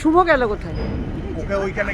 শুভ গেল কোথায়? ওকে ওইখানে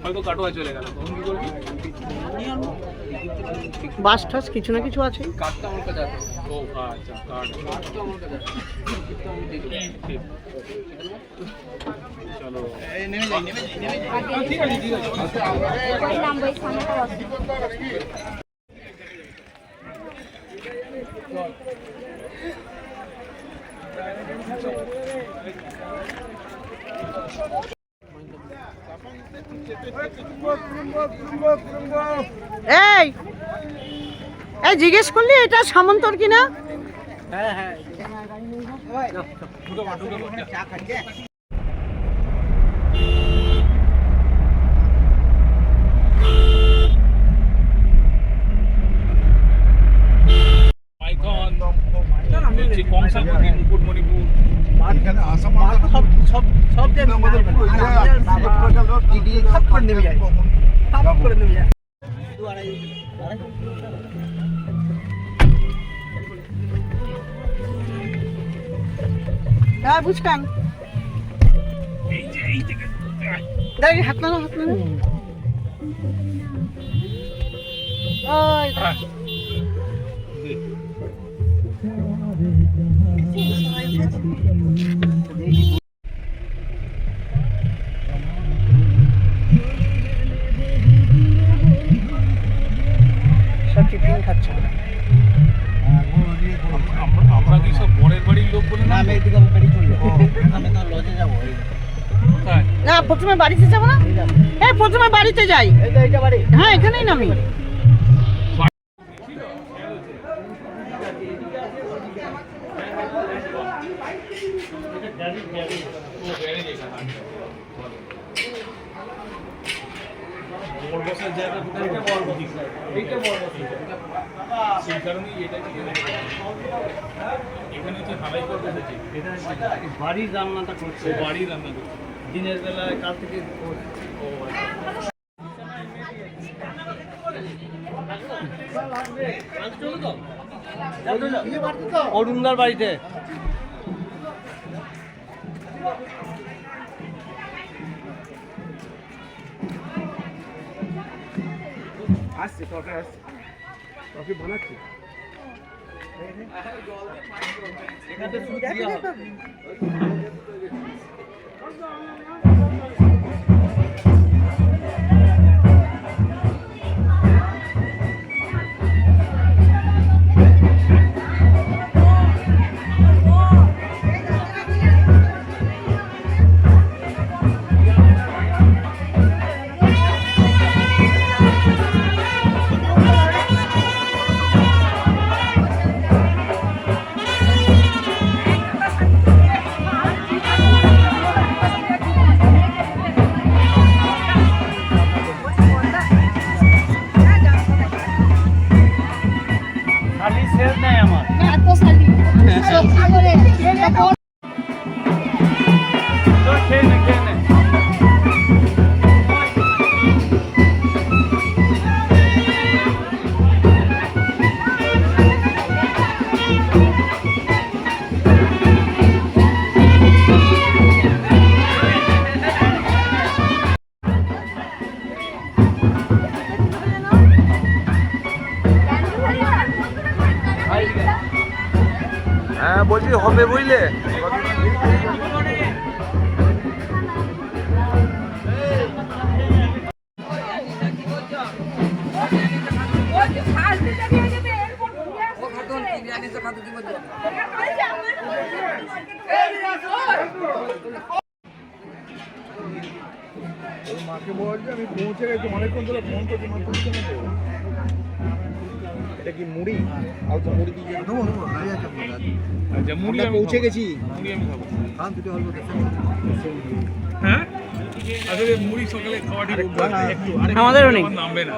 হয়তো কাটোয়া চলে গেল, তখন কি করবি? বাস টাস কিছু না কিছু আছে। কার্ডটা আমার কাছে আছে। ও আচ্ছা, কার্ডটা আমার কাছে আছে। চলো নেমে যাই। ঠিক আছে ওই নাম্বার সামনেটা আছে। এই এই জিজ্ঞেস করলি এটা সামন্তর কিনা? হ্যাঁ হ্যাঁ বুঝকান দাঁড়িয়ে হাত না সব টিফিন খাচ্ছে। আমরা কি সব বরের বাড়ির লোক বলে? না, আমি এদিকে বাড়ি চলে যাবো, আমি তো লজে যাবো। না, প্রথমে বাড়িতে যাবো না? হ্যাঁ, প্রথমে বাড়িতে যাই। হ্যাঁ, এখানেই নামি। বাড়ির রান্নাটা করছে, বাড়ির রান্না করছে দিনের বেলায়, কাল থেকে। অরুণদার বাড়িতে আসছে, তরকারি আসছে, তরকারি বানাচ্ছে। এখানে শুধু দিয়া হবে। হ্যাঁ বলছি হবে বুঝলে। মাকে বলছি আমি পৌঁছে গেছি, অনেকক্ষণ ধরে ফোন করছি, এটা কি মুড়ি আর তো মুড়ি দিয়ে দেবো আচ্ছা মুড়ি আমি পৌঁছে গেছি মুড়ি আমি খাবো খান দুটো হলবো হ্যাঁ আসলে মুড়ি সকালে খাওয়া ঠিক একটু আমাদেরও নেই। আমার নামবে না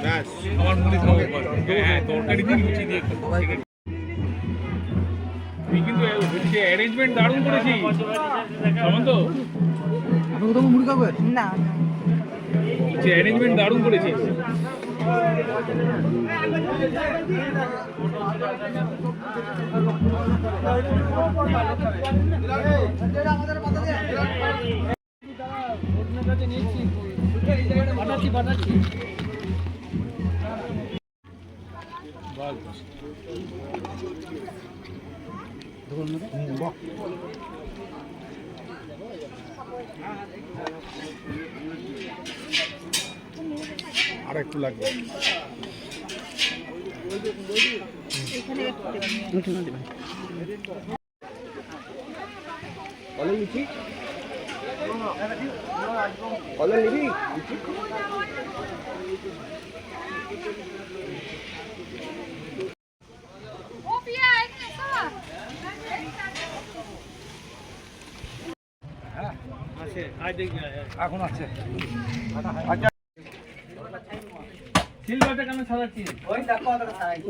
ব্যাস আমার মুড়ি খাওয়া হ্যাঁ তরকারি দিয়ে লুচি দিয়ে খাবো তুই কিন্তু সে অ্যারেঞ্জমেন্ট দারুণ করেছিস কেমন তো আপনি কোথাও মুড়ি খাবেন না যে অ্যারেঞ্জমেন্ট দারুণ করেছিস আর একটু লাগবে কলে লিখি কলে লিখি এখন আছে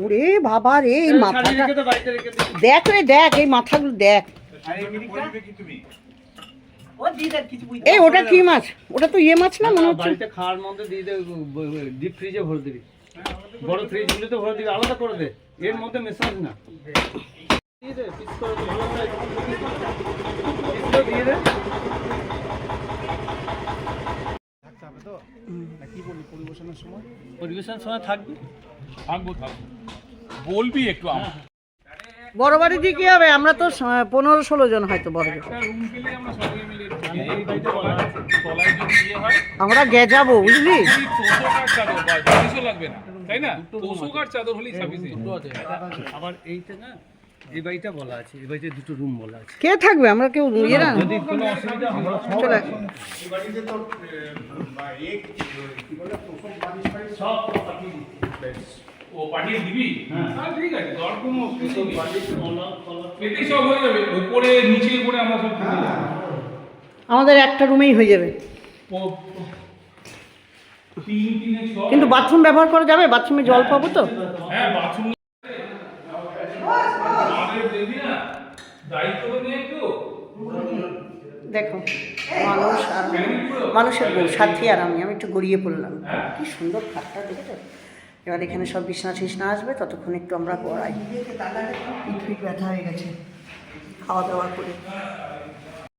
ওরে বাবা রে এই মাথাটা দেখ রে দেখ এই মাথাগুলো দেখ এই ওটা কি মাছ ওটা তো ইয়ে মাছ না মনে হচ্ছে বাড়িতে খাওয়ার মধ্যে দিয়ে দে ডিপ ফ্রিজে ভরে দিবি বড় ফ্রিজগুলোতে ভরে দিবি আলাদা করে দে এর মধ্যে মেশাস না দিয়ে দে পিস করে দে ভালো করে পিসটা দিয়ে দে কি বলি পরিবেশনের সময় পরিবেশনের সময় থাকবি থাকবো বলবি একটু আমার বড় বাড়ি দিয়ে কি হবে আমরা তো 15-16 জন হয়তো বড় জন। একটা রুম পেলে আমরা সবাই মিলে এই বাড়িতে তলায় যদি ইয়ে হয় আমরা গেজাবো বুঝলি যদি তোষকার চাদর বা জিনিসও লাগবে না তাই না তোষকার চাদর হলেই সাফিসিয়েন্ট দুটো আছে আবার এইটা না এই বাড়িটা বলা আছে এই বাড়িতে দুটো রুম বলা আছে কে থাকবে আমরা কেউ ইয়ে না যদি কোনো অসুবিধা আমরা চলে ও পাঠিয়ে দিবি হ্যাঁ ঠিক আছে দর কোনো অসুবিধা নেই এতে সব হয়ে যাবে উপরে নিচে উপরে আমরা সব করে দেবো। আমাদের একটা রুমেই হয়ে যাবে তিনে ছয় কিন্তু বাথরুম ব্যবহার করা যাবে বাথরুমে জল পাবো তো হ্যাঁ বাথরুম দেখবি না দায়িত্ব তো নিয়ে একটু দেখো মানুষ আর মানুষের বউ সাথী আর আমি একটু গড়িয়ে পড়লাম কি সুন্দর খাটটা দেখছো এবার এখানে সব বিছনা টিছনা আসবে ততক্ষণ একটু আমরা পড়াই পিঠ ব্যথা হয়ে গেছে খাওয়া দাওয়া করে